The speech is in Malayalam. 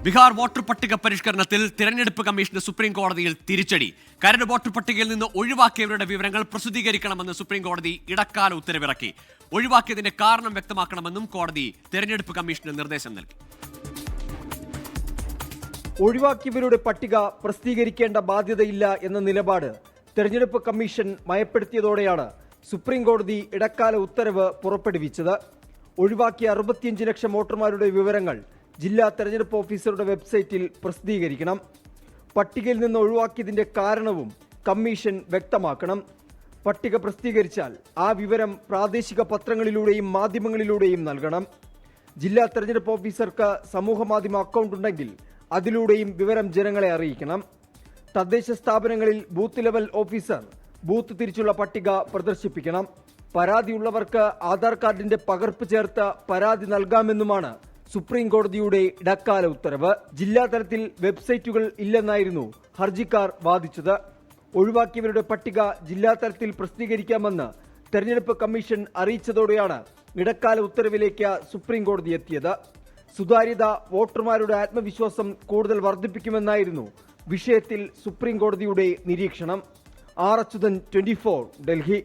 ബീഹാർ വോട്ടർ പട്ടിക പരിഷ്കരണത്തിൽ തിരഞ്ഞെടുപ്പ് കമ്മീഷന് സുപ്രീം കോടതിയിൽ തിരിച്ചടി. കരട് വോട്ടർ പട്ടികയിൽ നിന്ന് ഒഴിവാക്കിയവരുടെ വിവരങ്ങൾ പ്രസിദ്ധീകരിക്കണമെന്ന് സുപ്രീം കോടതി ഇടക്കാല ഉത്തരവിറക്കി. ഒഴിവാക്കിയതിന്റെ കാരണം വ്യക്തമാക്കണമെന്നും കോടതി തിരഞ്ഞെടുപ്പ് കമ്മീഷന് നിർദ്ദേശം നൽകി. ഒഴിവാക്കിയവരുടെ പട്ടിക പ്രസിദ്ധീകരിക്കേണ്ട ബാധ്യതയില്ല എന്ന നിലപാട് തെരഞ്ഞെടുപ്പ് കമ്മീഷൻ മയപ്പെടുത്തിയതോടെയാണ് സുപ്രീം കോടതി ഇടക്കാല ഉത്തരവ് പുറപ്പെടുവിച്ചത്. ഒഴിവാക്കിയ 65 ലക്ഷം വോട്ടർമാരുടെ വിവരങ്ങൾ ജില്ലാ തെരഞ്ഞെടുപ്പ് ഓഫീസറുടെ വെബ്സൈറ്റിൽ പ്രസിദ്ധീകരിക്കണം. പട്ടികയിൽ നിന്ന് ഒഴിവാക്കിയതിന്റെ കാരണവും കമ്മീഷൻ വ്യക്തമാക്കണം. പട്ടിക പ്രസിദ്ധീകരിച്ചാൽ ആ വിവരം പ്രാദേശിക പത്രങ്ങളിലൂടെയും മാധ്യമങ്ങളിലൂടെയും നൽകണം. ജില്ലാ തെരഞ്ഞെടുപ്പ് ഓഫീസർക്ക് സമൂഹമാധ്യമ അക്കൗണ്ട് ഉണ്ടെങ്കിൽ അതിലൂടെയും വിവരം ജനങ്ങളെ അറിയിക്കണം. തദ്ദേശ സ്ഥാപനങ്ങളിൽ ബൂത്ത് ലെവൽ ഓഫീസർ ബൂത്ത് തിരിച്ചുള്ള പട്ടിക പ്രദർശിപ്പിക്കണം. പരാതിയുള്ളവർക്ക് ആധാർ കാർഡിന്റെ പകർപ്പ് ചേർത്ത് പരാതി നൽകാമെന്നുമാണ് സുപ്രീം കോടതിയുടെ ഇടക്കാല ഉത്തരവ്. ജില്ലാ തലത്തിൽ വെബ്സൈറ്റുകൾ ഇല്ലെന്നായിരുന്നു ഹർജിക്കാർ വാദിച്ചത്. ഒഴിവാക്കിയവരുടെ പട്ടിക ജില്ലാ തലത്തിൽ പ്രസിദ്ധീകരിക്കാമെന്ന് തെരഞ്ഞെടുപ്പ് കമ്മീഷൻ അറിയിച്ചതോടെയാണ് ഇടക്കാല ഉത്തരവിലേക്ക് സുപ്രീം കോടതി എത്തിയത്. സുതാര്യത വോട്ടർമാരുടെ ആത്മവിശ്വാസം കൂടുതൽ വർദ്ധിപ്പിക്കുമെന്നായിരുന്നു വിഷയത്തിൽ സുപ്രീം കോടതിയുടെ നിരീക്ഷണം. ആർ അച്യുതൻ, 24, ഡൽഹി.